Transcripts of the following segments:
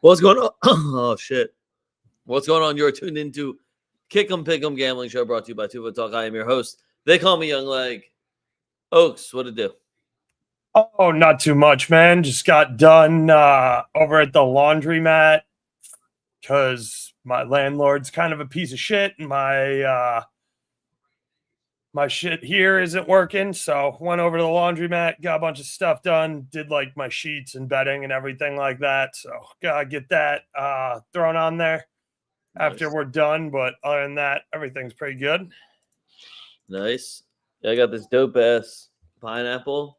What's going on? Oh, shit. What's going on? You're tuned into Kick 'em Pick 'em Gambling Show brought to you by TwoFootTalk. I am your host. They call me Young Leg. Oaks, what it do? Oh, not too much, man. Just got done over at the laundromat because my landlord's kind of a piece of shit and my shit here isn't working. So went over to the laundromat, got a bunch of stuff done, did like my sheets and bedding and everything like that. So gotta get that thrown on there after Nice. we're done. But other than that, everything's pretty good. Nice. Yeah, I got this dope ass pineapple.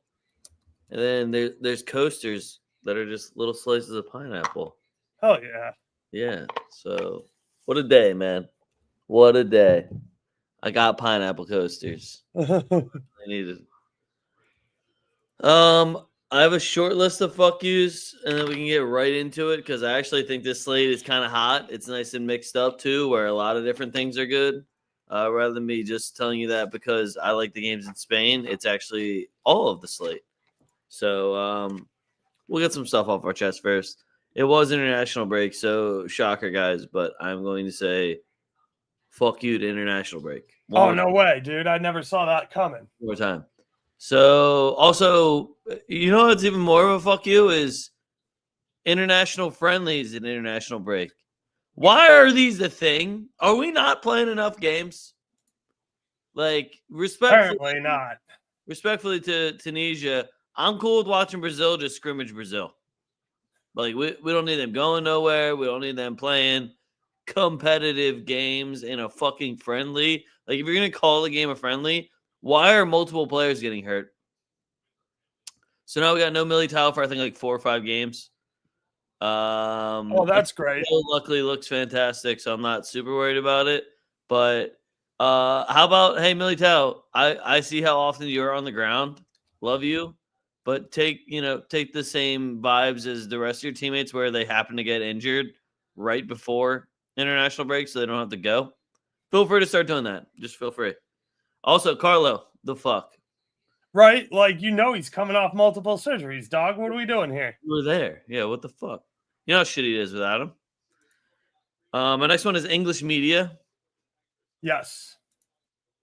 And then there's coasters that are just little slices of pineapple. Oh yeah. Yeah. So what a day, man. What a day. I got pineapple coasters. I needed. I have a short list of fuck yous, and then we can get right into it because I actually think this slate is kind of hot. It's nice and mixed up too, where a lot of different things are good. Rather than me just telling you that because I like the games in Spain, it's actually all of the slate. So we'll get some stuff off our chest first. It was international break, so shocker, guys, but I'm going to say fuck you to international break. Oh, no way, dude. I never saw that coming. One more time. So also, you know what's even more of a fuck you is international friendlies and international break. Why are these a thing? Are we not playing enough games? Like, Apparently not. Respectfully to Tunisia, I'm cool with watching Brazil just scrimmage Brazil. Like, we don't need them going nowhere. We don't need them playing competitive games in a fucking friendly. Like, if you're going to call the game a friendly, why are multiple players getting hurt? So now we got no Militao for I think like 4 or 5 games. Oh, that's great. Luckily looks fantastic, so I'm not super worried about it. But how about hey Militao? I see how often you're on the ground. Love you, but take the same vibes as the rest of your teammates where they happen to get injured right before international break, so they don't have to go. Feel free to start doing that. Just feel free. Also, Carlo, the fuck. Right? Like, he's coming off multiple surgeries, dog. What are we doing here? You were there. Yeah, what the fuck? You know how shitty it is without him. My next one is English media. Yes.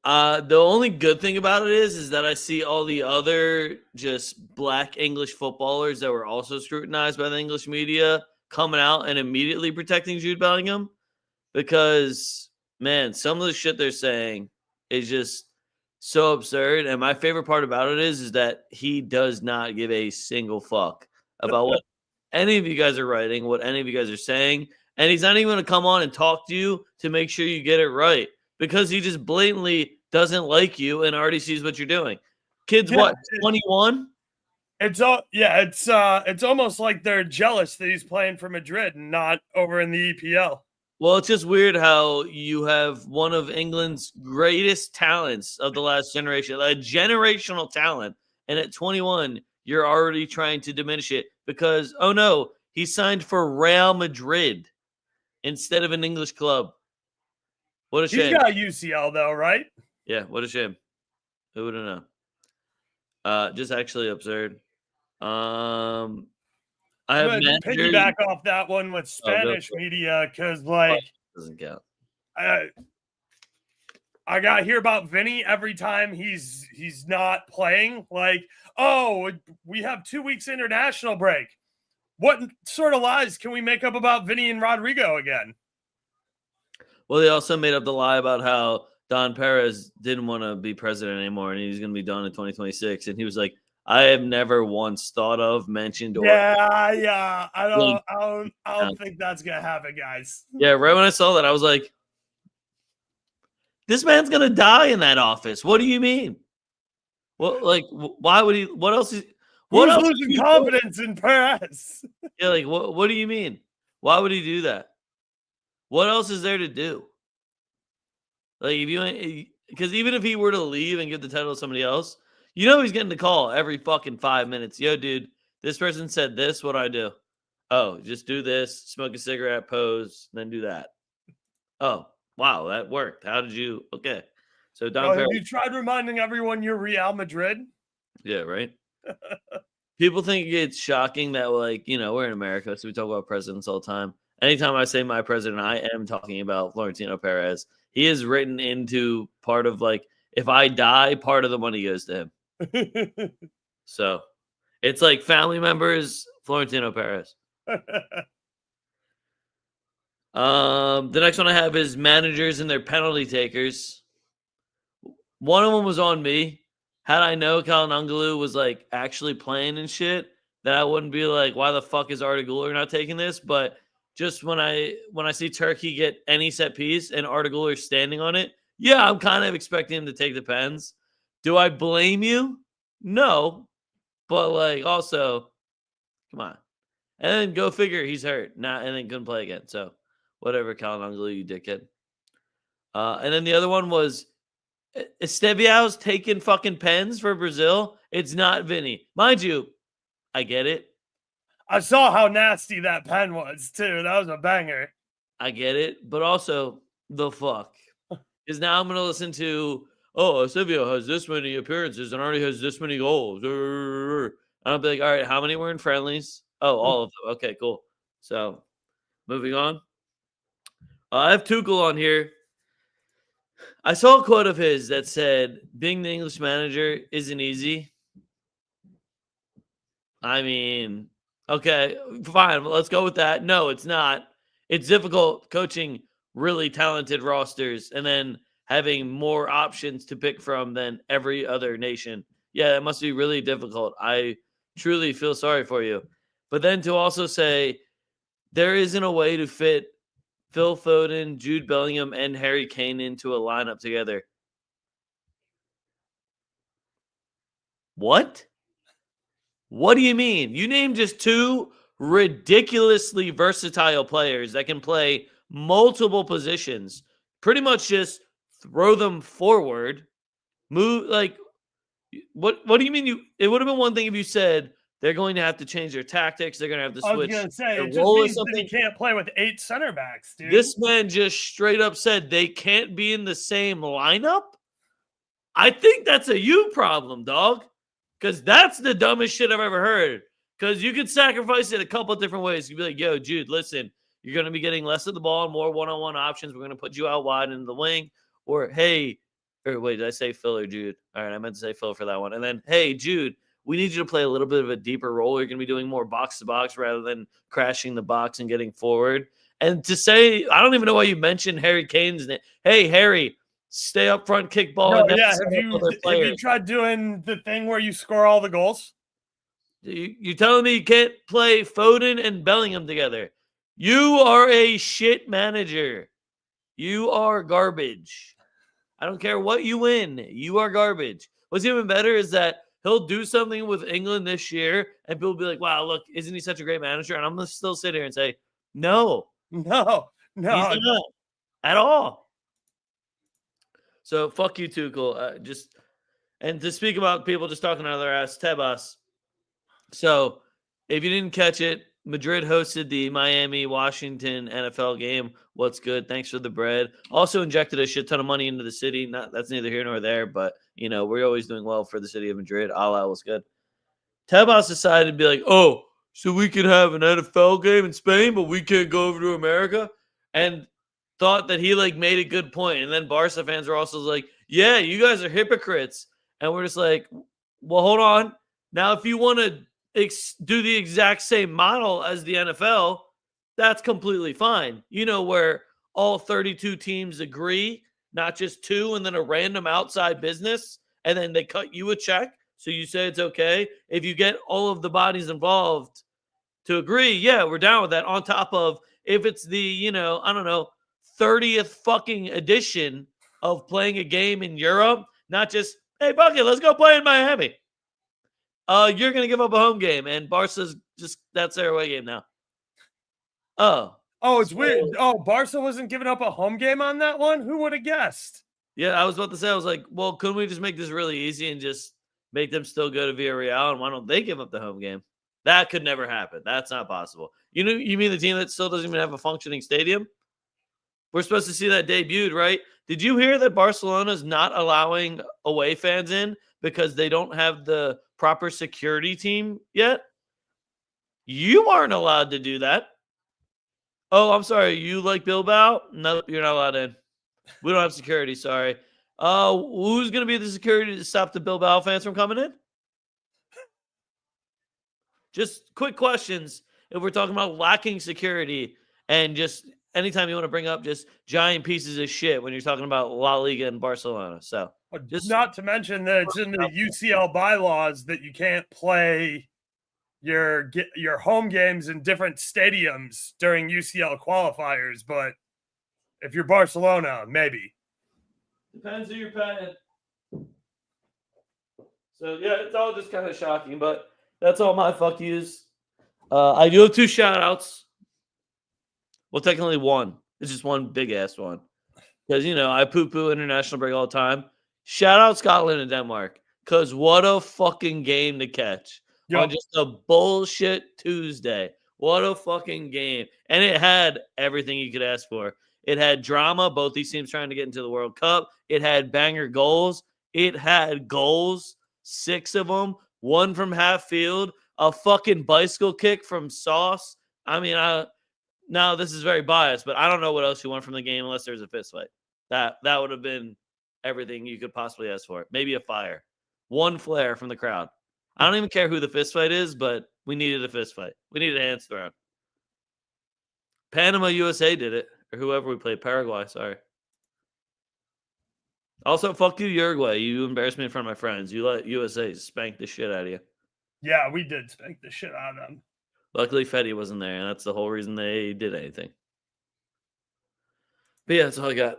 The only good thing about it is that I see all the other just black English footballers that were also scrutinized by the English media coming out and immediately protecting Jude Bellingham because, man, some of the shit they're saying is just so absurd. And my favorite part about it is that he does not give a single fuck about what any of you guys are writing, what any of you guys are saying. And he's not even going to come on and talk to you to make sure you get it right because he just blatantly doesn't like you and already sees what you're doing. Kids, what, 21? It's almost like they're jealous that he's playing for Madrid and not over in the EPL. Well, it's just weird how you have one of England's greatest talents of the last generation, a generational talent, and at 21, you're already trying to diminish it because, oh no, he signed for Real Madrid instead of an English club. What a shame. He's got UCL though, right? Yeah, what a shame. Who would have known? Just actually absurd. I have piggyback off that one with Spanish media because, like, doesn't count. I got to hear about Vinny every time he's not playing. Like, oh, we have 2 weeks international break. What sort of lies can we make up about Vinny and Rodrigo again? Well, they also made up the lie about how Don Perez didn't want to be president anymore and he's going to be done in 2026. And he was like, I have never once thought of, mentioned, or I don't think that's gonna happen, guys. Yeah, right when I saw that, I was like, this man's gonna die in that office. What do you mean? Well, like, why would he? What else is? Who's losing confidence in Perez? Yeah, like, what do you mean? Why would he do that? What else is there to do? Like, if you, because even if he were to leave and give the title to somebody else. You know he's getting the call every fucking 5 minutes. Yo, dude, this person said this. What do I do? Oh, just do this, smoke a cigarette, pose, then do that. Oh, wow, that worked. How did you? Okay. So, Don Perez. Have you tried reminding everyone you're Real Madrid? Yeah, right? People think it's shocking that, like, we're in America, so we talk about presidents all the time. Anytime I say my president, I am talking about Florentino Perez. He is written into part of, like, if I die, part of the money goes to him. So it's like family members, Florentino Perez. The next one I have is managers and their penalty takers. One of them was on me. Had I know Calhanoglu was like actually playing and shit, that I wouldn't be like, why the fuck is Arda Güler not taking this? But just when I see Turkey get any set piece and Arda Güler standing on it, yeah, I'm kind of expecting him to take the pens. Do I blame you? No, but like also, come on, and then go figure he's hurt, and then couldn't play again. So whatever, Calhanoglu, you dickhead. And then the other one was Estevião's taking fucking pens for Brazil. It's not Vinny. Mind you, I get it. I saw how nasty that pen was, too. That was a banger. I get it. But also, the fuck. Because now I'm going to listen to, Estevao has this many appearances and already has this many goals. And I'll be like, all right, how many were in friendlies? Oh, all of them. Okay, cool. So, moving on. I have Tuchel on here. I saw a quote of his that said, being the English manager isn't easy. I mean, okay, fine. Let's go with that. No, it's not. It's difficult coaching really talented rosters and then having more options to pick from than every other nation. Yeah, it must be really difficult. I truly feel sorry for you. But then to also say there isn't a way to fit Phil Foden, Jude Bellingham, and Harry Kane into a lineup together. What? What do you mean? You named just two ridiculously versatile players that can play multiple positions. Pretty much just throw them forward. Move like what do you mean it would have been one thing if you said they're going to have to change their tactics. They're going to have to switch. I was going to say, it just means that he can't play with 8 center backs, dude. This man just straight up said they can't be in the same lineup. I think that's a you problem, dog. Because that's the dumbest shit I've ever heard. Because you could sacrifice it a couple of different ways. You'd be like, yo, Jude, listen, you're going to be getting less of the ball and more one-on-one options. We're going to put you out wide into the wing. Or, hey, or wait, did I say Phil or Jude? All right, I meant to say Phil for that one. And then, hey, Jude, we need you to play a little bit of a deeper role. You're going to be doing more box-to-box rather than crashing the box and getting forward. And to say, I don't even know why you mentioned Harry Kane's name. Hey, Harry, stay up front, kick ball. No, yeah, have you tried doing the thing where you score all the goals? You're telling me you can't play Foden and Bellingham together? You are a shit manager. You are garbage. I don't care what you win. You are garbage. What's even better is that he'll do something with England this year, and people will be like, wow, look, isn't he such a great manager? And I'm going to still sit here and say, no. He's not at all. So fuck you, Tuchel. And to speak about people just talking out of their ass, Tebas. So if you didn't catch it, Madrid hosted the Miami-Washington NFL game. What's good? Thanks for the bread. Also injected a shit ton of money into the city. That's neither here nor there, but, we're always doing well for the city of Madrid. Allah was good. Tebas decided to be like, oh, so we can have an NFL game in Spain, but we can't go over to America? And thought that he, made a good point. And then Barca fans were also like, yeah, you guys are hypocrites. And we're just like, well, hold on. Now, if you want to do the exact same model as the NFL, that's completely fine. Where all 32 teams agree, not just 2, and then a random outside business, and then they cut you a check. So you say it's okay. If you get all of the bodies involved to agree, yeah, we're down with that. On top of if it's the, 30th fucking edition of playing a game in Europe, not just, hey, fuck it, let's go play in Miami. You're going to give up a home game, and Barca's that's their away game now. Oh, it's weird. Oh, Barca wasn't giving up a home game on that one? Who would have guessed? Yeah, I was about to say, I was like, well, couldn't we just make this really easy and just make them still go to Villarreal, and why don't they give up the home game? That could never happen. That's not possible. You mean the team that still doesn't even have a functioning stadium? We're supposed to see that debuted, right? Did you hear that Barcelona's not allowing away fans in because they don't have the proper security team yet? You aren't allowed to do that. Oh, I'm sorry. You like Bilbao? No, you're not allowed in. We don't have security. Sorry. Who's going to be the security to stop the Bilbao fans from coming in? Just quick questions. If we're talking about lacking security and just anytime you want to bring up just giant pieces of shit when you're talking about La Liga and Barcelona. So just not to mention that it's in the UCL bylaws that you can't play your home games in different stadiums during UCL qualifiers, but if you're Barcelona, maybe. Depends who you're paying. So yeah, it's all just kind of shocking, but that's all my fuck yous. I do have 2 shout outs. Well, technically 1. It's just one big ass one. Because I poo international break all the time. Shout out Scotland and Denmark. Because what a fucking game to catch. Yep. On just a bullshit Tuesday. What a fucking game. And it had everything you could ask for. It had drama, both these teams trying to get into the World Cup. It had banger goals. It had goals, 6 of them, 1 from half field, a fucking bicycle kick from Sauce. I mean, now this is very biased, but I don't know what else you want from the game unless there's a fist fight. That would have been everything you could possibly ask for. Maybe a fire. 1 flare from the crowd. I don't even care who the fist fight is, but we needed a fist fight. We needed hands thrown. Panama, USA did it. Or whoever we played. Paraguay, sorry. Also, fuck you, Uruguay. You embarrassed me in front of my friends. You let USA spank the shit out of you. Yeah, we did spank the shit out of them. Luckily, Fetty wasn't there, and that's the whole reason they did anything. But yeah, that's all I got.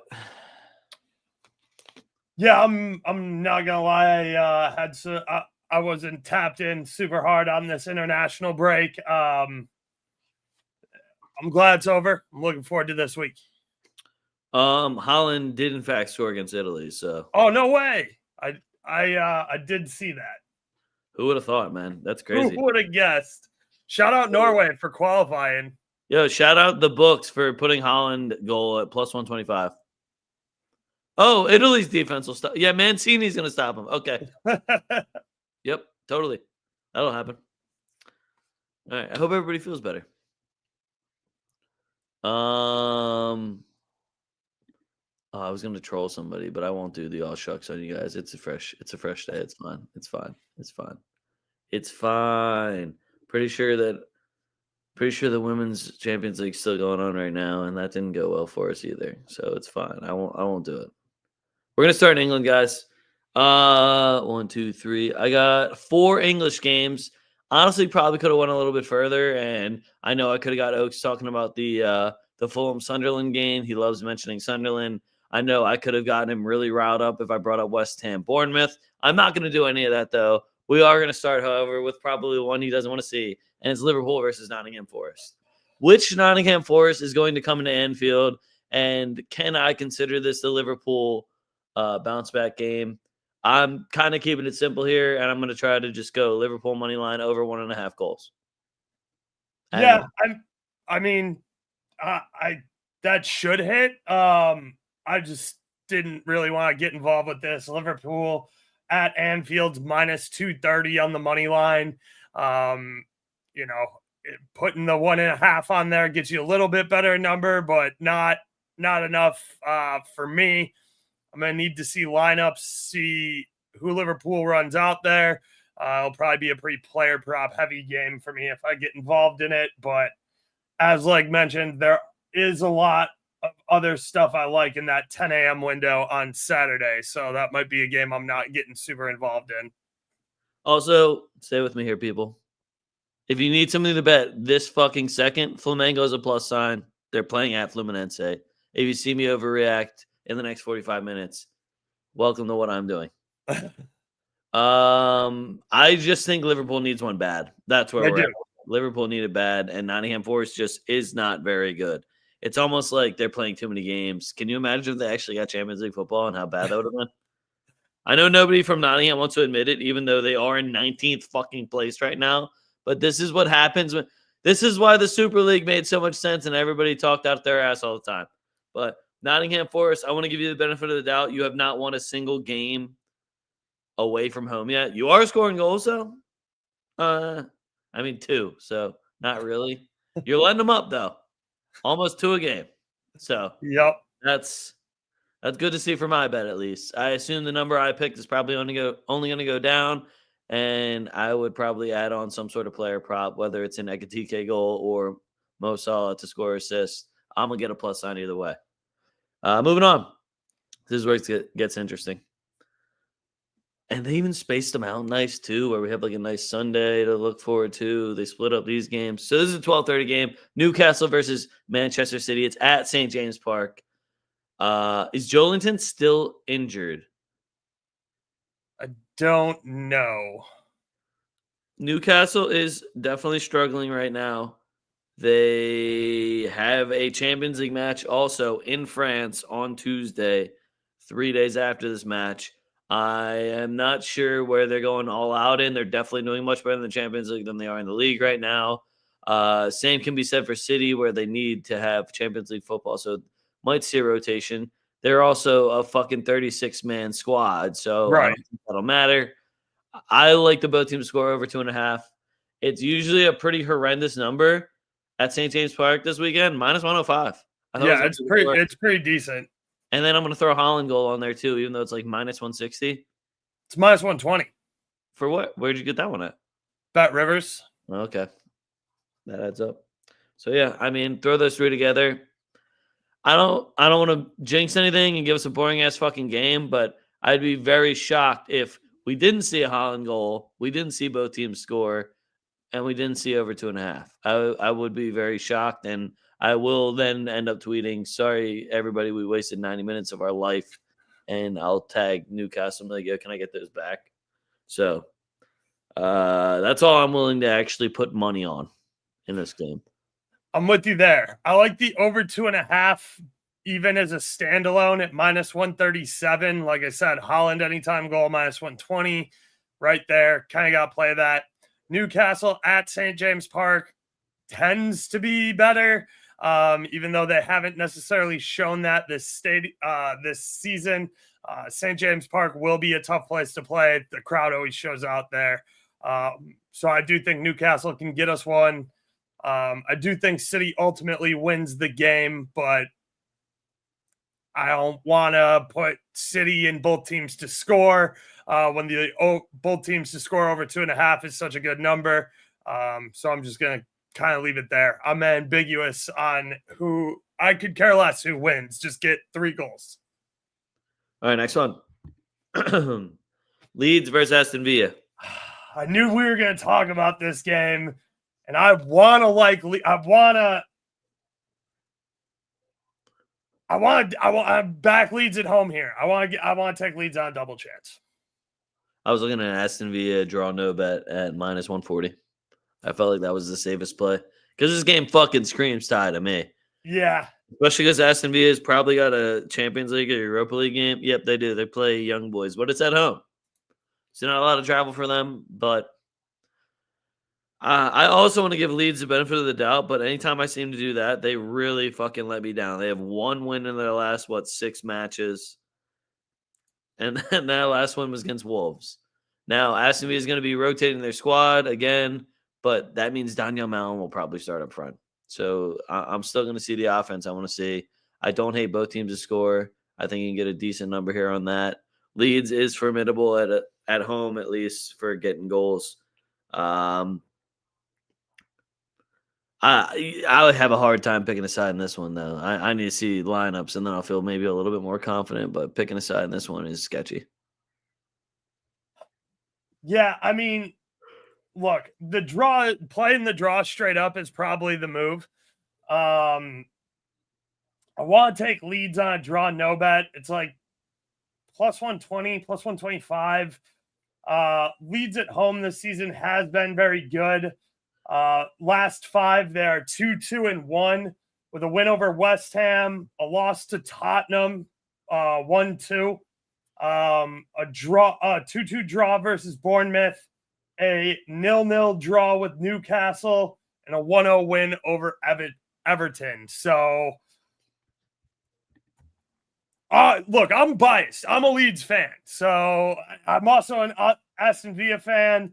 Yeah, I'm not gonna lie. I wasn't tapped in super hard on this international break. I'm glad it's over. I'm looking forward to this week. Holland did in fact score against Italy. So. Oh no way! I did see that. Who would have thought, man? That's crazy. Who would have guessed? Shout out Norway for qualifying. Yo, shout out the books for putting Holland goal at plus 125. Oh, Italy's defense will stop. Yeah, Mancini's going to stop him. Okay. Yep, totally. That'll happen. All right. I hope everybody feels better. I was going to troll somebody, but I won't do the all shucks on you guys. It's a fresh day. It's fine. It's fine. It's fine. It's fine. Pretty sure the Women's Champions League's still going on right now, and that didn't go well for us either. So it's fine. I won't do it. We're gonna start in England, guys. 1, 2, 3. I got 4 English games. Honestly, probably could have went a little bit further, and I know I could have got Oaks talking about the Fulham Sunderland game. He loves mentioning Sunderland. I know I could have gotten him really riled up if I brought up West Ham Bournemouth. I'm not going to do any of that, though. We are going to start, however, with probably one he doesn't want to see, and it's Liverpool versus Nottingham Forest. Which Nottingham Forest is going to come into Anfield, and can I consider this the Liverpool bounce-back game? I'm kind of keeping it simple here, and I'm going to try to just go Liverpool money line over 1.5 goals. Yeah, I mean, that should hit. I just didn't really want to get involved with this. Liverpool at Anfield's minus 230 on the money line. Putting the 1.5 on there gets you a little bit better number, but not enough for me. I'm going to need to see lineups, see who Liverpool runs out there. It'll probably be a pretty player prop heavy game for me if I get involved in it. But as like mentioned, there is a lot of other stuff I like in that 10 a.m. window on Saturday. So that might be a game I'm not getting super involved in. Also, stay with me here, people. If you need something to bet this fucking second, Flamengo's a plus sign. They're playing at Fluminense. If you see me overreact in the next 45 minutes, welcome to what I'm doing. I just think Liverpool needs one bad. That's where we're at. Liverpool need it bad, and Nottingham Forest just is not very good. It's almost like they're playing too many games. Can you imagine if they actually got Champions League football and how bad that would have been? I know nobody from Nottingham wants to admit it, even though they are in 19th fucking place right now. But this is what happens when – this is why the Super League made so much sense and everybody talked out their ass all the time. But Nottingham Forest, I want to give you the benefit of the doubt. You have not won a single game away from home yet. You are scoring goals, though. I mean, 2, so not really. You're letting them up, though. Almost 2 a game. So Yep. that's good to see for my bet, at least. I assume the number I picked is probably only going to go down, and I would probably add on some sort of player prop, whether it's an Ekatike goal or Mo Salah to score assist. I'm going to get a plus sign either way. Moving on. This is where it gets interesting. And they even spaced them out nice, too, where we have like a nice Sunday to look forward to. They split up these games. So this is a 12:30 game. Newcastle versus Manchester City. It's at St. James Park. Is Joelinton still injured? I don't know. Newcastle is definitely struggling right now. They have a Champions League match also in France on Tuesday, 3 days after this match. I am not sure where they're going all out in. They're definitely doing much better in the Champions League than they are in the league right now. Same can be said for City, where they need to have Champions League football, so might see a rotation. They're also a fucking 36-man squad, so I don't think that'll matter. I like the both teams to score over 2.5. It's usually a pretty horrendous number at St. James Park this weekend, -105. Yeah, it's pretty decent. And then I'm going to throw a Holland goal on there too, even though it's like -160. It's -120. For what? Where'd you get that one at? Bet Rivers. Okay. That adds up. So yeah, I mean, throw those 3 together. I don't want to jinx anything and give us a boring ass fucking game, but I'd be very shocked if we didn't see a Holland goal, we didn't see both teams score, and we didn't see over 2.5. I would be very shocked, and I will then end up tweeting, sorry, everybody, we wasted 90 minutes of our life, and I'll tag Newcastle and be like, yo, can I get those back? So that's all I'm willing to actually put money on in this game. I'm with you there. I like the over 2.5, even as a standalone at -137. Like I said, Holland anytime goal, -120 right there. Kind of got to play that. Newcastle at St. James Park tends to be better, even though they haven't necessarily shown that this season. St. James Park will be a tough place to play. The crowd always shows out there. So I do think Newcastle can get us one. I do think City ultimately wins the game, but I don't want to put City and both teams to score when both teams to score over 2.5 is such a good number. So I'm just going to kind of leave it there. I'm ambiguous on who. I could care less who wins. Just get 3 goals. All right, next one. Leeds versus Aston Villa. I knew we were going to talk about this game, and I back Leeds at home here. I want to take Leeds on a double chance. I was looking at Aston Villa draw no bet at -140. I felt like that was the safest play because this game fucking screams tie to me. Yeah. Especially because Aston Villa's probably got a Champions League or Europa League game. Yep, they do. They play young boys, but it's at home. So not a lot of travel for them, but I also want to give Leeds the benefit of the doubt, but anytime I seem to do that, they really fucking let me down. They have 1 win in their last, 6 matches. And then that last one was against Wolves. Now, Aston Villa is going to be rotating their squad again, but that means Daniel Malin will probably start up front. So I'm still going to see the offense I want to see. I don't hate both teams to score. I think you can get a decent number here on that. Leeds is formidable at home, at least, for getting goals. I would have a hard time picking a side in this one, though. I need to see lineups, and then I'll feel maybe a little bit more confident, but picking a side in this one is sketchy. Yeah, I mean, look, playing the draw straight up is probably the move. I want to take Leeds on a draw no bet. It's like +120, +125. Leeds at home this season has been very good. Last 5, they are 2-2-1 with a win over West Ham, a loss to Tottenham, 1-2, a 2-2 draw versus Bournemouth, a 0-0 draw with Newcastle, and a 1-0 win over Everton. So Look, I'm biased. I'm a Leeds fan, so I'm also an Aston Villa fan.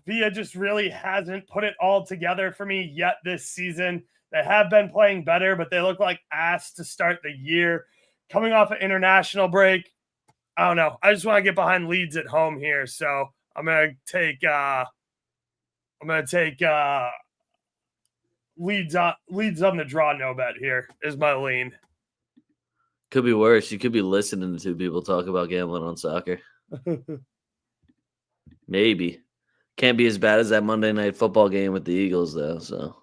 Villa just really hasn't put it all together for me yet this season. They have been playing better, but they look like ass to start the year. Coming off an international break, I don't know. I just want to get behind Leeds at home here, so I'm gonna take Leeds on the draw. No bet here is my lean. Could be worse. You could be listening to two people talk about gambling on soccer. Maybe. Can't be as bad as that Monday Night Football game with the Eagles, though. So,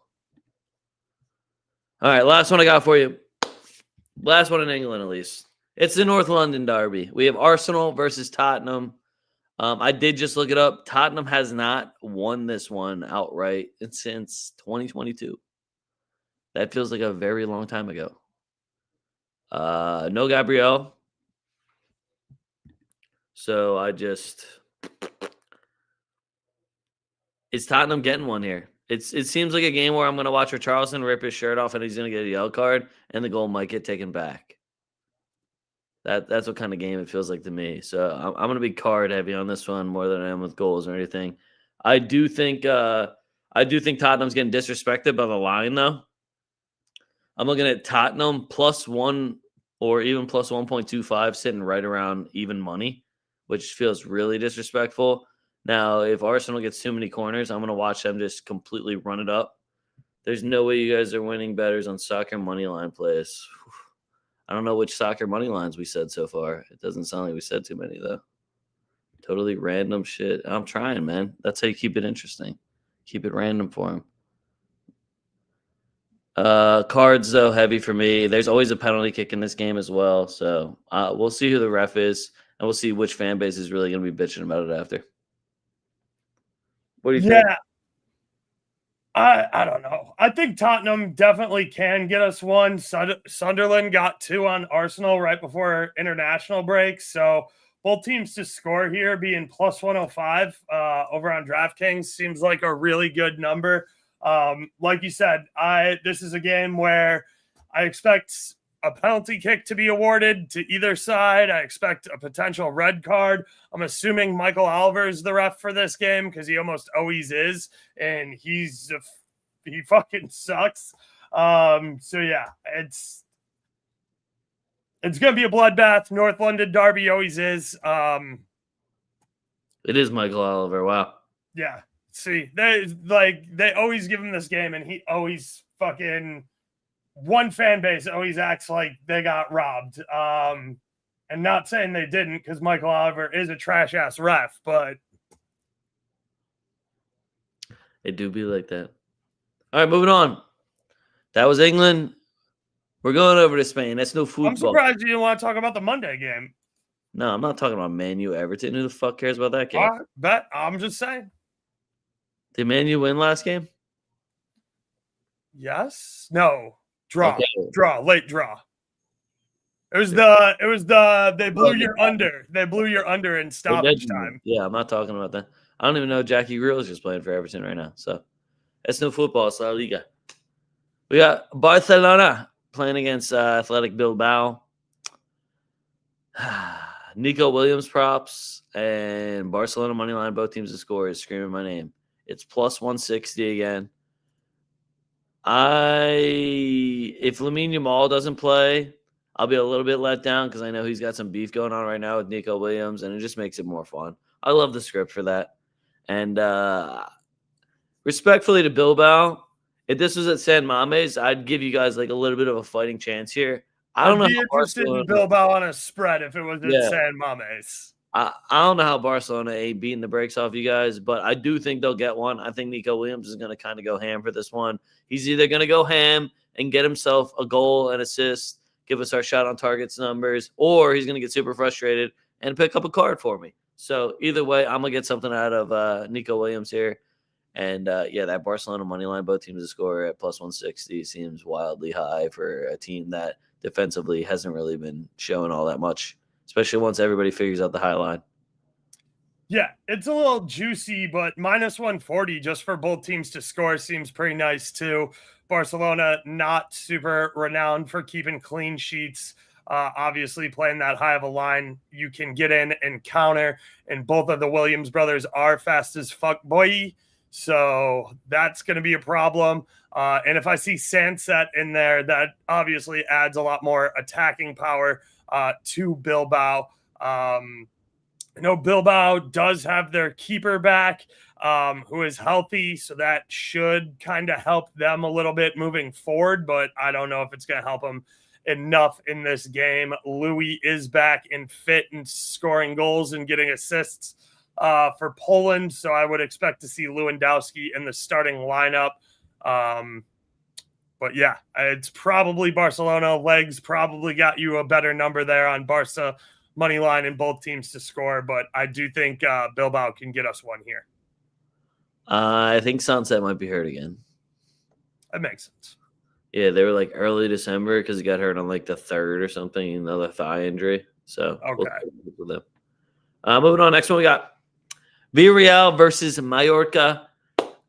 all right, last one I got for you. Last one in England, at least. It's the North London derby. We have Arsenal versus Tottenham. I did just look it up. Tottenham has not won this one outright since 2022. That feels like a very long time ago. No Gabriel. So is Tottenham getting one here? It seems like a game where I'm going to watch Richarlison rip his shirt off and he's going to get a yellow card and the goal might get taken back. That's what kind of game it feels like to me. So I'm going to be card heavy on this one more than I am with goals or anything. I do think Tottenham's getting disrespected by the line, though. I'm looking at Tottenham +1 or even +1.25 sitting right around even money, which feels really disrespectful. Now, if Arsenal gets too many corners, I'm going to watch them just completely run it up. There's no way you guys are winning bettors on soccer money line plays. I don't know which soccer money lines we said so far. It doesn't sound like we said too many, though. Totally random shit. I'm trying, man. That's how you keep it interesting. Keep it random for him. Cards, though, heavy for me. There's always a penalty kick in this game as well. So we'll see who the ref is, and we'll see which fan base is really going to be bitching about it after. What do you think? I don't know. I think Tottenham definitely can get us one. Sunderland got 2 on Arsenal right before international break. So both teams to score here being +105 over on DraftKings seems like a really good number. Like you said, this is a game where I expect a penalty kick to be awarded to either side. I expect a potential red card. I'm assuming Michael Oliver is the ref for this game because he almost always is, and he fucking sucks. So yeah, it's gonna be a bloodbath. North London derby always is. It is Michael Oliver. Wow. Yeah. See, they always give him this game, and he always fucking. One fan base always acts like they got robbed. And not saying they didn't, because Michael Oliver is a trash ass ref, but it do be like that. All right, moving on. That was England. We're going over to Spain. That's no football. I'm surprised you didn't want to talk about the Monday game. No, I'm not talking about Man U Everton. Who the fuck cares about that game? Bet. I'm just saying. Did Man U win last game? Yes. No. Draw. Okay. Late draw. It was they blew your under. They blew your under in stoppage time. Yeah, I'm not talking about that. I don't even know Jackie Grealish is playing for Everton right now. So it's no football. It's La Liga. We got Barcelona playing against Athletic Bilbao. Nico Williams props and Barcelona money line. Both teams to score is screaming my name. It's +160 again. If Lamine Yamal doesn't play, I'll be a little bit let down because I know he's got some beef going on right now with Nico Williams, and it just makes it more fun. I love the script for that. And respectfully to Bilbao, if this was at San Mames, I'd give you guys like a little bit of a fighting chance here. I'd be interested in Bilbao on a spread if it was at San Mames. I don't know how Barcelona ain't beating the brakes off you guys, but I do think they'll get one. I think Nico Williams is going to kind of go ham for this one. He's either going to go ham and get himself a goal and assist, give us our shot on targets numbers, or he's going to get super frustrated and pick up a card for me. So either way, I'm going to get something out of Nico Williams here. And that Barcelona money line, both teams to score at +160 seems wildly high for a team that defensively hasn't really been showing all that much, especially once everybody figures out the high line. Yeah, it's a little juicy, but -140 just for both teams to score seems pretty nice too. Barcelona not super renowned for keeping clean sheets. Obviously, playing that high of a line, you can get in and counter, and both of the Williams brothers are fast as fuck, boy. So that's going to be a problem. And if I see Sanset in there, that obviously adds a lot more attacking power to Bilbao. I know Bilbao does have their keeper back, who is healthy, so that should kind of help them a little bit moving forward, but I don't know if it's going to help them enough in this game. Louis is back and fit and scoring goals and getting assists for Poland, so I would expect to see Lewandowski in the starting lineup. But yeah, it's probably Barcelona. Legs probably got you a better number there on Barca money line in both teams to score, but I do think Bilbao can get us one here. I think Sunset might be hurt again. That makes sense. Yeah, they were like early December because he got hurt on like the 3rd or something, another thigh injury. So okay. We'll moving on. Next one we got Villarreal versus Mallorca.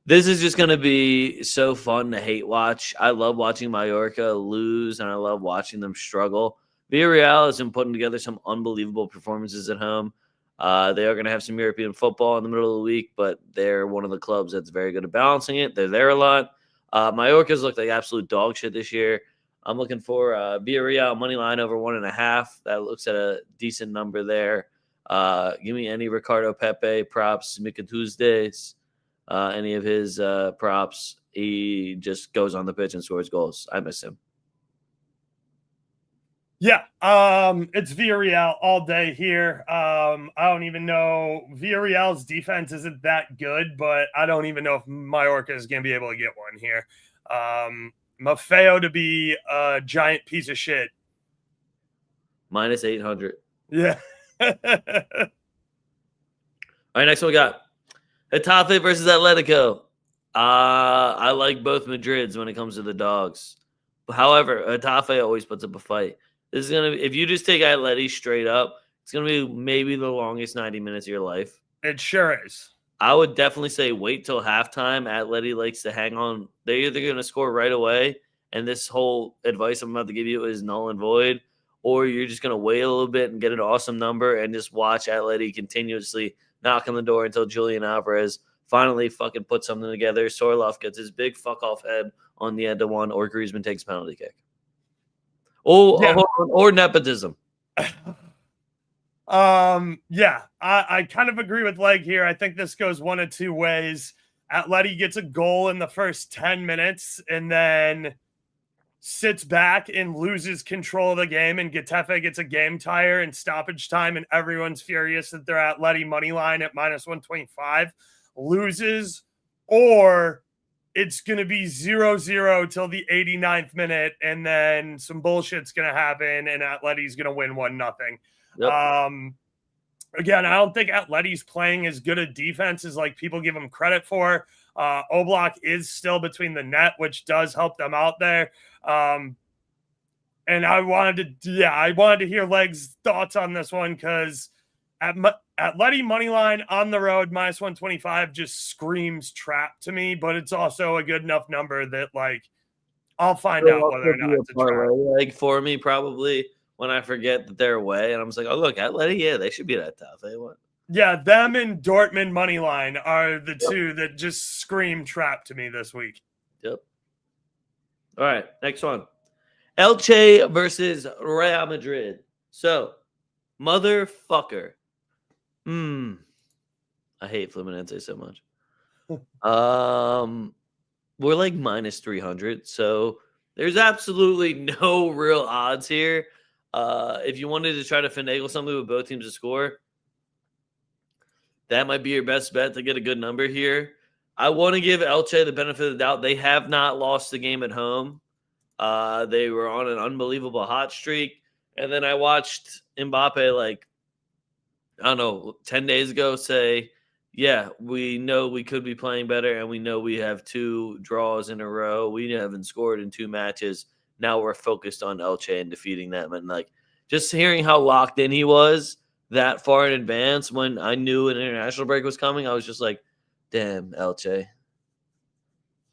This is just going to be so fun to hate watch. I love watching Mallorca lose, and I love watching them struggle. Villarreal has been putting together some unbelievable performances at home. They are going to have some European football in the middle of the week, but they're one of the clubs that's very good at balancing it. They're there a lot. Mallorca's looked like absolute dog shit this year. I'm looking for Villarreal money line over 1.5. That looks at a decent number there. Give me any Ricardo Pepe props, Mika Tuesdays, any of his props. He just goes on the pitch and scores goals. I miss him. Yeah, it's Villarreal all day here. I don't even know. Villarreal's defense isn't that good, but I don't even know if Mallorca is going to be able to get one here. Maffeo to be a giant piece of shit. Minus 800. Yeah. All right, next one we got Getafe versus Atletico. I like both Madrids when it comes to the dogs. However, Getafe always puts up a fight. This is gonna be, if you just take Atleti straight up, it's gonna be maybe the longest 90 minutes of your life. It sure is. I would definitely say wait till halftime. Atleti likes to hang on. They're either gonna score right away, and this whole advice I'm about to give you is null and void, or you're just gonna wait a little bit and get an awesome number and just watch Atleti continuously knock on the door until Julian Alvarez finally fucking puts something together. Sorloth gets his big fuck off head on the end of one, or Griezmann takes a penalty kick. Or nepotism. Yeah, I kind of agree with Leg here. I think this goes one of two ways. Atleti gets a goal in the first 10 minutes and then sits back and loses control of the game, and Getafe gets a game tire and stoppage time, and everyone's furious that they're Atleti money line at minus 125, loses, or it's going to be 0-0 till the 89th minute, and then some bullshit's going to happen, and Atleti's going to win 1-0. Yep. Again, I don't think Atleti's playing as good a defense as like people give them credit for. Oblak is still between the net, which does help them out there. And I wanted to hear Leg's thoughts on this one, because Atleti money line on the road minus 125 just screams trap to me, but it's also a good enough number that like I'll find out whether or not it's a trap. Like for me, probably when I forget that they're away, and I'm just like, oh look, Atleti, yeah, they should be that tough. Yeah, them and Dortmund money line are the two that just scream trap to me this week. Yep. All right, next one. Elche versus Real Madrid. So, motherfucker. I hate Fluminense so much. We're like minus 300, so there's absolutely no real odds here. If you wanted to try to finagle something with both teams to score, that might be your best bet to get a good number here. I want to give Elche the benefit of the doubt. They have not lost the game at home. They were on an unbelievable hot streak. And then I watched Mbappe, like, I don't know, 10 days ago say, yeah, we know we could be playing better, and we know we have 2 draws in a row. We haven't scored in 2 matches. Now we're focused on Elche and defeating them. And, like, just hearing how locked in he was that far in advance when I knew an international break was coming, I was just like, damn, Elche,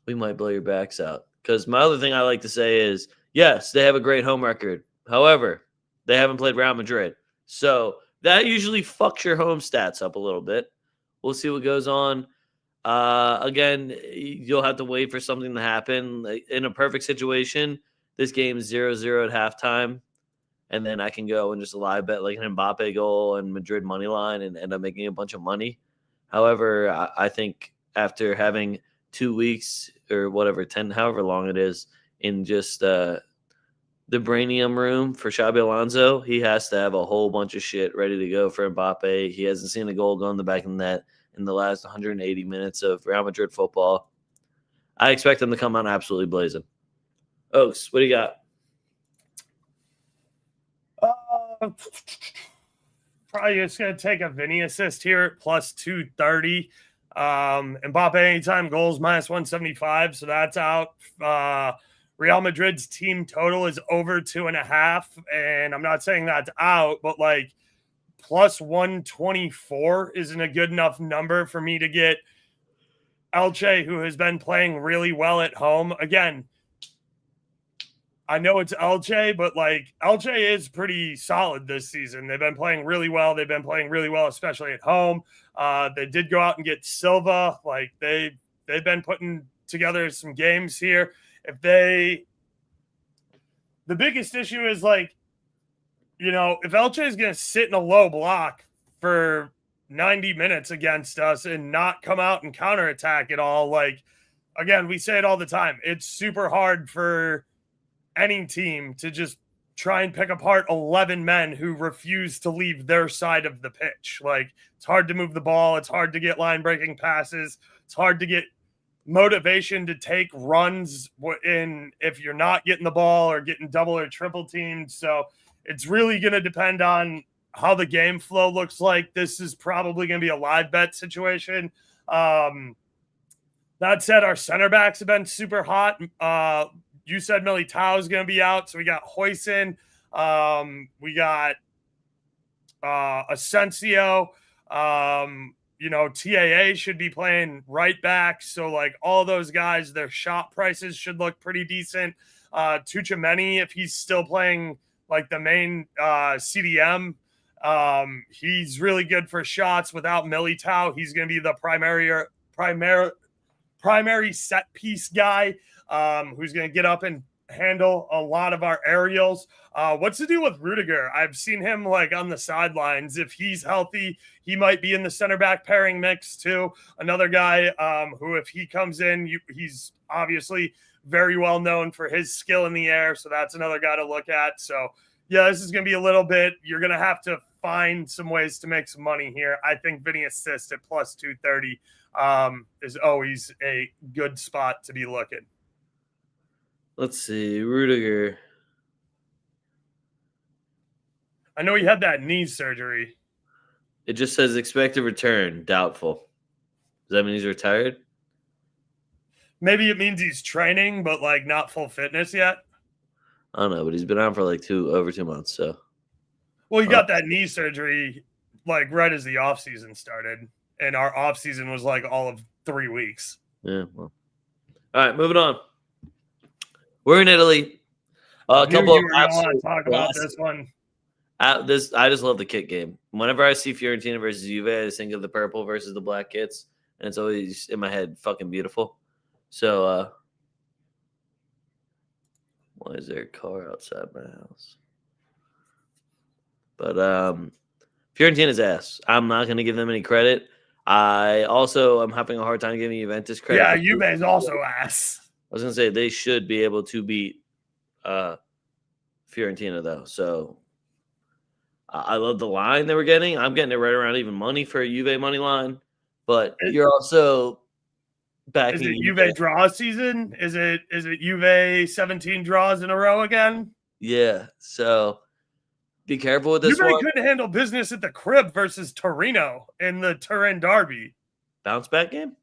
we might blow your backs out. Because my other thing I like to say is, yes, they have a great home record. However, They haven't played Real Madrid. So that usually fucks your home stats up a little bit. We'll see what goes on. Again, you'll have to wait for something to happen. In a perfect situation, this game is 0-0 at halftime. And then I can go and just live bet like an Mbappe goal and Madrid money line and end up making a bunch of money. However, I think after having 2 weeks or whatever, 10, however long it is, in just the Brainium room for Xabi Alonso, he has to have a whole bunch of shit ready to go for Mbappe. He hasn't seen a goal go in the back of the net in the last 180 minutes of Real Madrid football. I expect them to come out absolutely blazing. Oaks, what do you got? Probably just going to take a Vinny assist here at plus 230. Mbappe anytime goals minus 175, so that's out. Real Madrid's team total is over 2.5, and I'm not saying that's out, but like plus 124 isn't a good enough number for me to get Elche, who has been playing really well at home. Again, I know it's Elche, but like Elche is pretty solid this season. They've been playing really well. They've been playing really well, especially at home. They did go out and get Silva. Like they've been putting together some games here. The biggest issue is like, if Elche is going to sit in a low block for 90 minutes against us and not come out and counterattack at all, like, again, we say it all the time. It's super hard for any team to just try and pick apart 11 men who refuse to leave their side of the pitch. Like, it's hard to move the ball. It's hard to get line breaking passes. It's hard to get motivation to take runs if you're not getting the ball or getting double or triple teamed. So it's really going to depend on how the game flow looks like. This is probably going to be a live bet situation. That said, our center backs have been super hot. You said Militao is going to be out, so we got Hoyson. We got Asensio. TAA should be playing right back. So, like, all those guys, their shot prices should look pretty decent. Tuchemeni, if he's still playing, like, the main CDM, he's really good for shots. Without Militao, he's going to be the primary set piece guy. Who's going to get up and handle a lot of our aerials. What's the deal with Rudiger? I've seen him like on the sidelines. If he's healthy, he might be in the center back pairing mix too. Another guy who, if he comes in, he's obviously very well known for his skill in the air. So that's another guy to look at. So yeah, this is going to be a little bit, you're going to have to find some ways to make some money here. I think Vinny assist at plus 230 is always a good spot to be looking. Let's see, Rudiger. I know he had that knee surgery. It just says expected return, doubtful. Does that mean he's retired? Maybe it means he's training, but like not full fitness yet. I don't know, but he's been on for like over 2 months. So, well, he got that knee surgery like right as the off season started, and our off season was like all of 3 weeks. Yeah. Well. All right, moving on. We're in Italy. A couple of talk about this one. I just love the kit game. Whenever I see Fiorentina versus Juve, I just think of the purple versus the black kits, and it's always in my head fucking beautiful. So, why is there a car outside my house? But Fiorentina's ass. I'm not going to give them any credit. I also am having a hard time giving Juventus credit. Yeah, Juve's also ass. I was going to say they should be able to beat Fiorentina, though. So I love the line they were getting. I'm getting it right around even money for a Juve money line. But you're also backing. Is it Juve draw season? Is it Juve 17 draws in a row again? Yeah. So be careful with this one. Juve couldn't handle business at the crib versus Torino in the Turin derby. Bounce back game?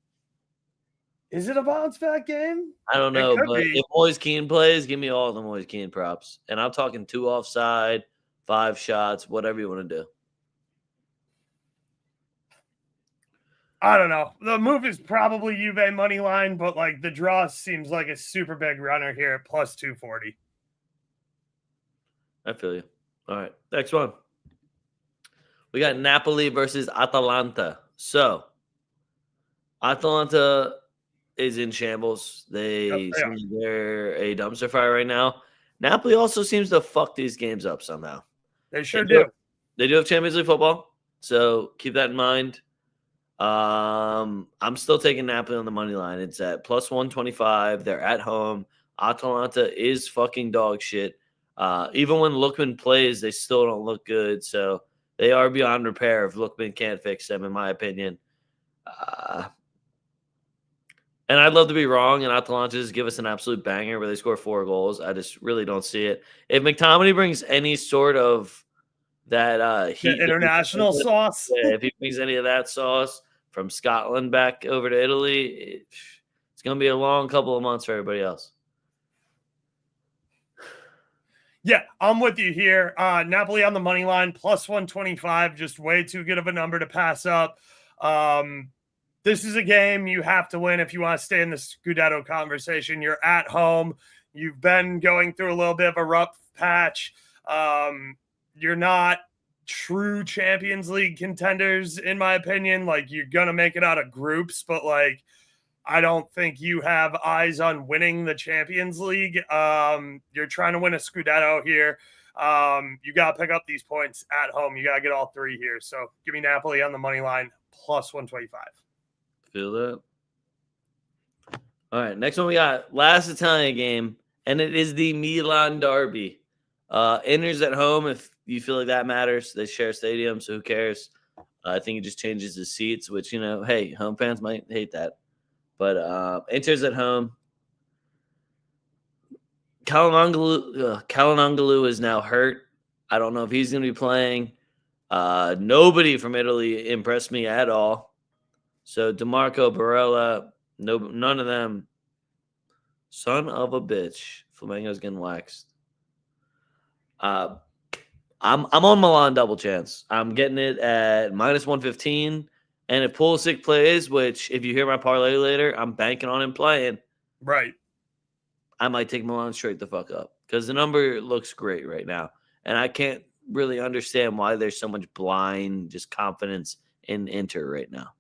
Is it a bounce back game? I don't know, but if Moise Kean plays, give me all the Moise Kean props. And I'm talking 2 offside, 5 shots, whatever you want to do. I don't know. The move is probably Juve money line, but like the draw seems like a super big runner here at plus 240. I feel you. All right, next one. We got Napoli versus Atalanta. So, Atalanta is in shambles. Yep, They they are. seem like they're a dumpster fire right now. Napoli also seems to fuck these games up somehow. They They sure do, do. they do have Champions League football, so keep that in mind. I'm still taking Napoli on the money line. It's at plus 125. They're at home. Atalanta is fucking dog shit. Even when Lookman plays, they still don't look good. So they are beyond repair if Lookman can't fix them, in my opinion. And I'd love to be wrong, and Atalanta just give us an absolute banger where they score 4 goals. I just really don't see it. If McTominay brings any sort of that The heat, international sauce. yeah, if he brings any of that sauce from Scotland back over to Italy, it's going to be a long couple of months for everybody else. Yeah, I'm with you here. Napoli on the money line, plus 125, just way too good of a number to pass up. This is a game you have to win if you want to stay in the Scudetto conversation. You're at home. You've been going through a little bit of a rough patch. You're not true Champions League contenders, in my opinion. Like, you're going to make it out of groups, but like, I don't think you have eyes on winning the Champions League. You're trying to win a Scudetto here. You got to pick up these points at home. You got to get all 3 here. So give me Napoli on the money line, plus 125. Feel that? All right, next one we got last Italian game, and it is the Milan derby. Inter's at home if you feel like that matters. They share a stadium, so who cares? I think it just changes the seats, which, hey, home fans might hate that. But Inter's at home. Calhanoglu is now hurt. I don't know if he's going to be playing. Nobody from Italy impressed me at all. So DeMarco, Barella, none of them. Son of a bitch. Flamengo's getting waxed. I'm on Milan double chance. I'm getting it at minus 115. And if Pulisic plays, which if you hear my parlay later, I'm banking on him playing. Right. I might take Milan straight the fuck up because the number looks great right now. And I can't really understand why there's so much blind just confidence in Inter right now.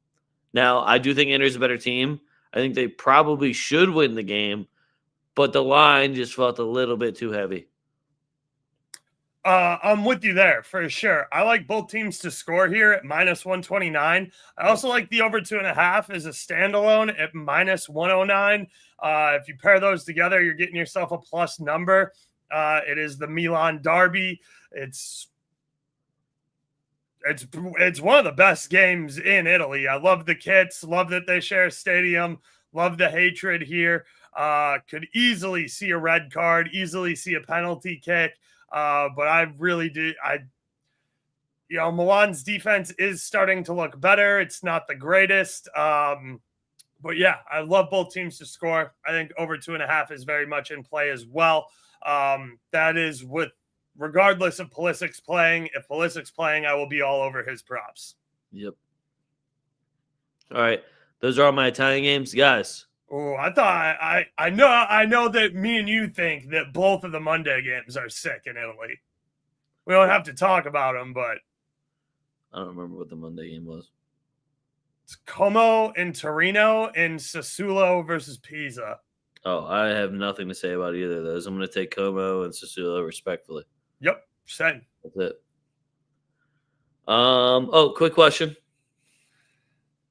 Now, I do think Inter's a better team. I think they probably should win the game, but the line just felt a little bit too heavy. I'm with you there for sure. I like both teams to score here at minus 129. I also like the over 2.5 as a standalone at minus 109. If you pair those together, you're getting yourself a plus number. It is the Milan derby. It's one of the best games in Italy. I love the kits, love that they share a stadium, love the hatred here. Could easily see a red card, easily see a penalty kick. But I really do. Milan's defense is starting to look better. It's not the greatest. But yeah, I love both teams to score. I think over 2.5 is very much in play as well. That is regardless of Pulisic's playing. If Pulisic's playing, I will be all over his props. Yep. All right. Those are all my Italian games. Guys. Oh, I thought I know that me and you think that both of the Monday games are sick in Italy. We don't have to talk about them, but I don't remember what the Monday game was. It's Como and Torino and Sassuolo versus Pisa. Oh, I have nothing to say about either of those. I'm going to take Como and Sassuolo respectfully. Yep, same. That's it. Quick question.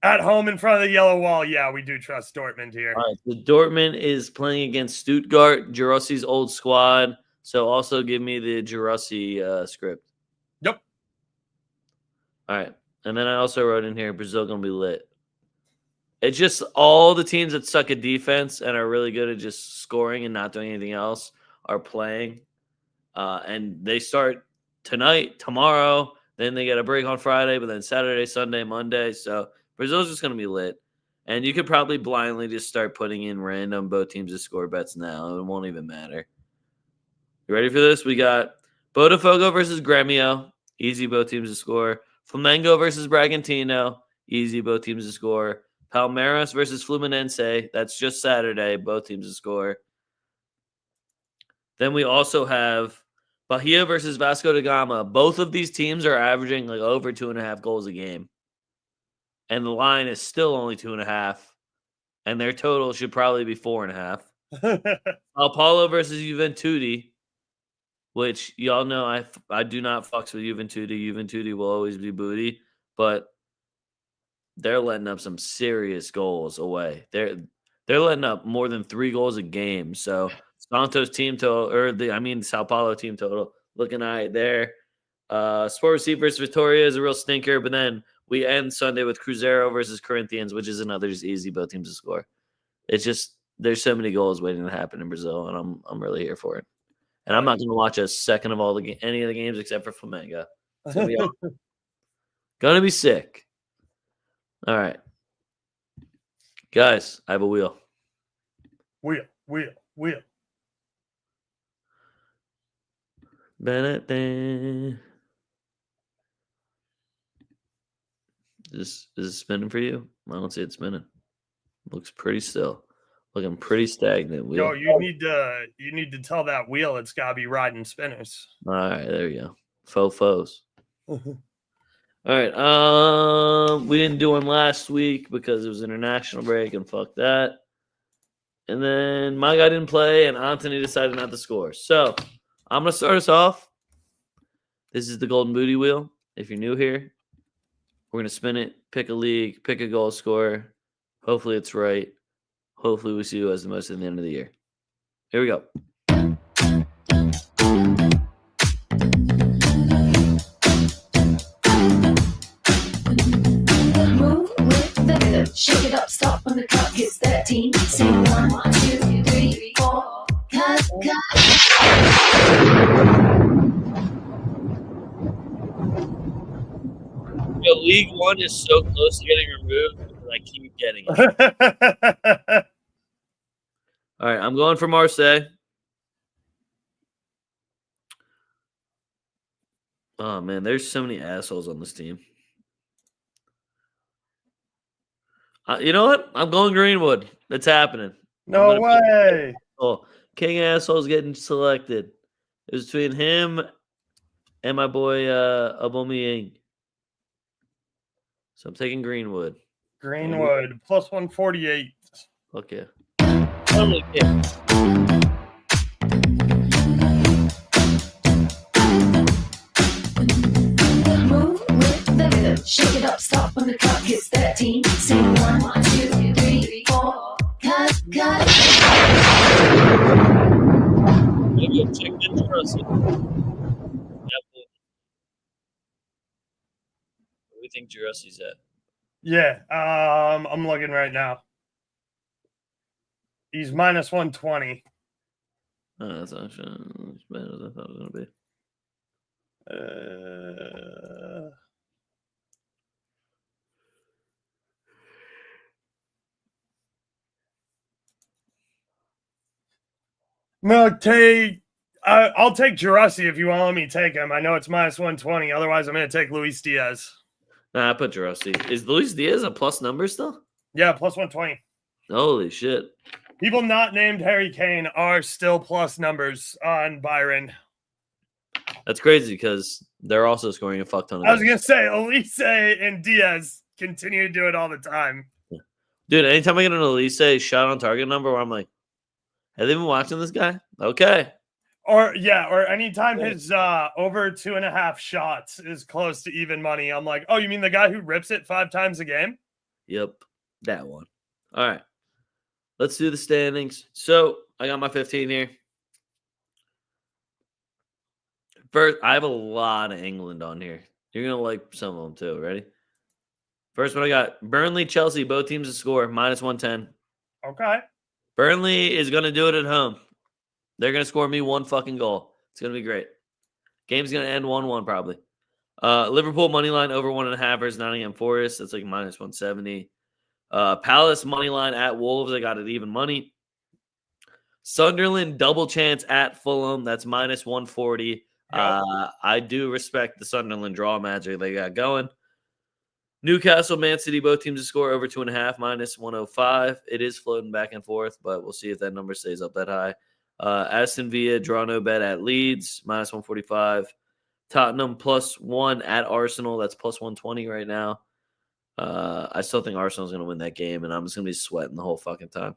At home in front of the yellow wall, yeah, we do trust Dortmund here. All right, so Dortmund is playing against Stuttgart, Girossi's old squad. So also give me the Girossi script. Yep. All right. And then I also wrote in here, Brazil going to be lit. It's just all the teams that suck at defense and are really good at just scoring and not doing anything else are playing. And they start tonight, tomorrow. Then they get a break on Friday, but then Saturday, Sunday, Monday. So Brazil's just going to be lit. And you could probably blindly just start putting in random both teams to score bets now. It won't even matter. You ready for this? We got Botafogo versus Gremio. Easy, both teams to score. Flamengo versus Bragantino. Easy, both teams to score. Palmeiras versus Fluminense. That's just Saturday. Both teams to score. Then we also have Bahia versus Vasco da Gama. Both of these teams are averaging like over 2.5 goals a game. And the line is still only 2.5. And their total should probably be 4.5. Sao Paulo versus Juventude, which y'all know I do not fucks with Juventude. Juventude will always be booty, but they're letting up some serious goals away. They're letting up more than 3 goals a game. So Santos team total, Sao Paulo team total, looking all right there. Sport Recife versus Vitoria is a real stinker, but then we end Sunday with Cruzeiro versus Corinthians, which is another just easy both teams to score. It's just there's so many goals waiting to happen in Brazil, and I'm really here for it. And I'm not going to watch a second of any of the games except for Flamengo. It's going to be sick. All right. Guys, I have a wheel. Wheel. Bennett. Is it spinning for you? I don't see it spinning. Looks pretty still. Looking pretty stagnant. Wheel. Yo, you need to tell that wheel it's gotta be riding spinners. All right, there you go. Faux. All right. We didn't do one last week because it was international break and fuck that. And then my guy didn't play and Anthony decided not to score. So I'm gonna start us off. This is the Golden Booty Wheel. If you're new here, we're gonna spin it, pick a league, pick a goal scorer. Hopefully it's right. Hopefully we see who has the most at the end of the year. Here we go. Move with the rhythm. Shake it up, stop when the clock hits 13. Sing 1, 2, 3, 4. Cut. Yo, League One is so close to getting removed because I keep getting it. All right, I'm going for Marseille. Oh, man, there's so many assholes on this team. You know what? I'm going Greenwood. It's happening. No way. King Asshole's getting selected. It was between him and my boy Aubameyang. So I'm taking Greenwood. Plus 148. Okay. Totally kidding. Move with the rhythm. Shake it up, stop when the clock hits 13. Sing 1, 2, 3, 4. Cut. Maybe I'll check the Jurassic. What do we think Jurassic's at? Yeah, I'm looking right now. He's minus 120. Oh, that's actually as bad as I thought it was going to be. No, I'll take Jurassi if you want to let me take him. I know it's minus 120. Otherwise, I'm going to take Luis Diaz. Nah, I put Jurassi. Is Luis Diaz a plus number still? Yeah, plus 120. Holy shit. People not named Harry Kane are still plus numbers on Byron. That's crazy because they're also scoring a fuck ton of I was goals. going to say, Elise and Diaz continue to do it all the time. Dude, anytime I get an Elise shot on target number where I'm like, have they been watching this guy? Okay. Or anytime his over 2.5 shots is close to even money, I'm like, oh, you mean the guy who rips it 5 times a game? Yep, that one. All right. Let's do the standings. So I got my 15 here. First, I have a lot of England on here. You're going to like some of them too. Ready? First one I got Burnley, Chelsea, both teams to score, minus 110. Okay. Burnley is going to do it at home. They're going to score me 1 fucking goal. It's going to be great. Game's going to end 1-1 probably. Liverpool money line over 1.5 versus Nottingham Forest. That's like minus 170. Palace money line at Wolves. I got it even money. Sunderland double chance at Fulham. That's minus 140. Yep. I do respect the Sunderland draw magic they got going. Newcastle, Man City, both teams to score over 2.5, minus 105. It is floating back and forth, but we'll see if that number stays up that high. Aston Villa, draw no bet at Leeds, minus 145. Tottenham +1 at Arsenal. That's +120 right now. I still think Arsenal's going to win that game, and I'm just going to be sweating the whole fucking time.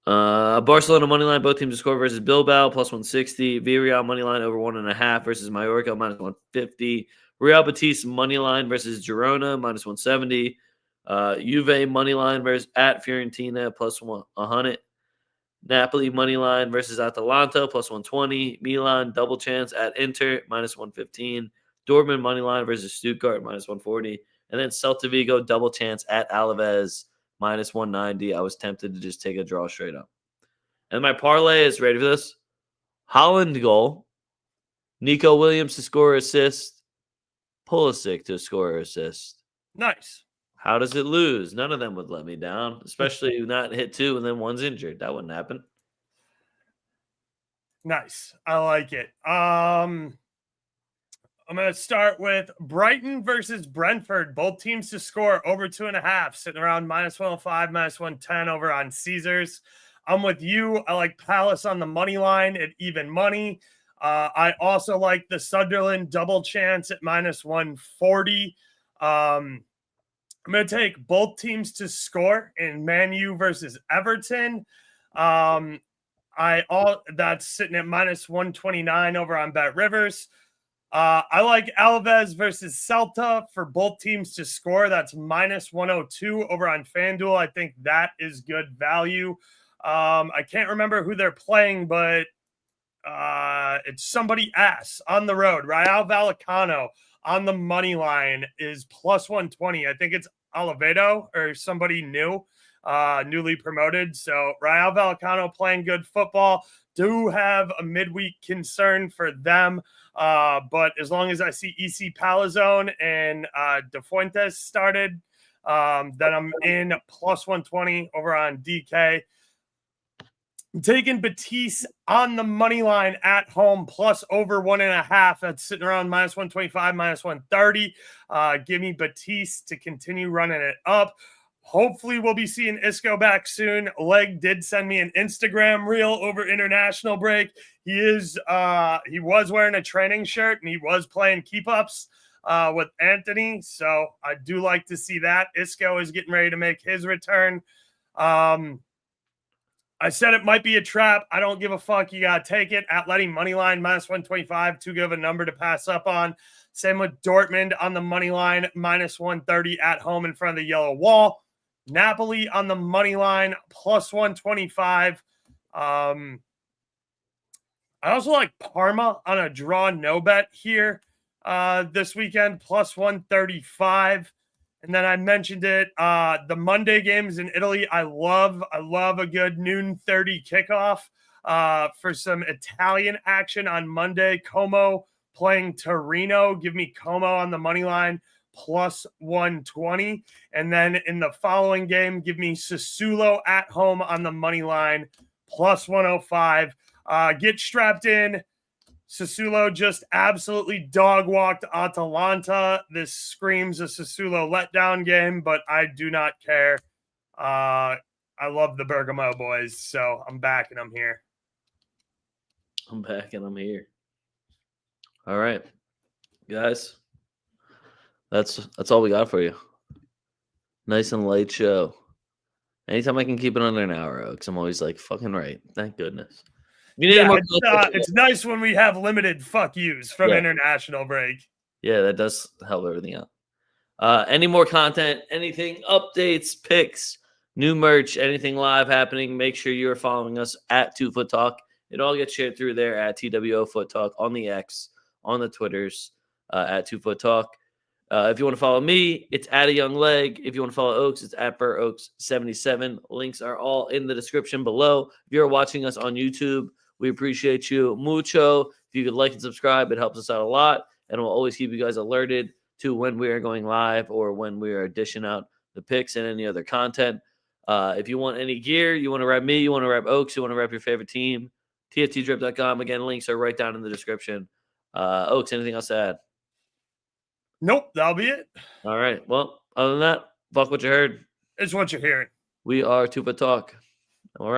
Barcelona money line, both teams to score versus Bilbao, +160. Villarreal money line over 1.5 versus Mallorca, -150. Real Betis money line versus Girona, -170. Juve money line versus at Fiorentina, +100. Napoli money line versus Atalanta, +120. Milan double chance at Inter, -115. Dortmund money line versus Stuttgart, -140. And then Celta Vigo double chance at Alaves, -190. I was tempted to just take a draw straight up. And my parlay is ready for this. Holland goal. Nico Williams to score or assist. Pulisic to score or assist. Nice. How does it lose? None of them would let me down, especially not hit 2 and then one's injured. That wouldn't happen. Nice. I like it. I'm going to start with Brighton versus Brentford. Both teams to score over 2.5, sitting around -105, -110 over on Caesars. I'm with you. I like Palace on the money line at even money. I also like the Sunderland double chance at -140. I'm going to take both teams to score in Man U versus Everton. That's sitting at -129 over on Bet Rivers. I like Alaves versus Celta for both teams to score. That's -102 over on FanDuel. I think that is good value. I can't remember who they're playing, but it's somebody ass on the road. Rayo Vallecano on the money line is +120. I think it's Olivedo or somebody new, newly promoted. So Rayo Vallecano playing good football. Do have a midweek concern for them. But as long as I see EC Palazone and De Fuentes started, then I'm in +120 over on DK. I'm taking Betis on the money line at home, plus over 1.5. That's sitting around -125, -130. Give me Betis to continue running it up. Hopefully, we'll be seeing Isco back soon. Leg did send me an Instagram reel over international break. He was wearing a training shirt and he was playing keep ups with Anthony. So I do like to see that. Isco is getting ready to make his return. I said it might be a trap. I don't give a fuck. You got to take it. Atleti money line, -125. Too good of a number to pass up on. Same with Dortmund on the money line, -130 at home in front of the yellow wall. Napoli on the money line, +125. I also like Parma on a draw no bet here this weekend, +135. And then I mentioned it, the Monday games in Italy. I love a good noon 30 kickoff for some Italian action on Monday. Como playing Torino. Give me Como on the money line, +120. And then in the following game, give me Sassuolo at home on the money line, +105. Get strapped in. Sassuolo just absolutely dog-walked Atalanta. This screams a Sassuolo letdown game, but I do not care. I love the Bergamo boys, so I'm back and I'm here. I'm back and I'm here. All right, guys. That's all we got for you. Nice and light show. Anytime I can keep it under an hour, because I'm always like, fucking right. Thank goodness. It's nice when we have limited fuck yous from international break. Yeah, that does help everything out. Any more content, anything, updates, picks, new merch, anything live happening, make sure you're following us at TwoFootTalk. It all gets shared through there at TWOFootTalk on the X, on the Twitters, at TwoFootTalk. If you want to follow me, it's at a young leg. If you want to follow Oaks, it's at BurrOaks77. Links are all in the description below. If you're watching us on YouTube, we appreciate you mucho. If you could like and subscribe, it helps us out a lot. And we'll always keep you guys alerted to when we are going live or when we are dishing out the picks and any other content. If you want any gear, you want to rep me, you want to rep Oaks, you want to rep your favorite team, tftdrip.com. Again, links are right down in the description. Oaks, anything else to add? Nope, that'll be it. All right. Well, other than that, fuck what you heard. It's what you're hearing. We are TwoFootTalk. All right.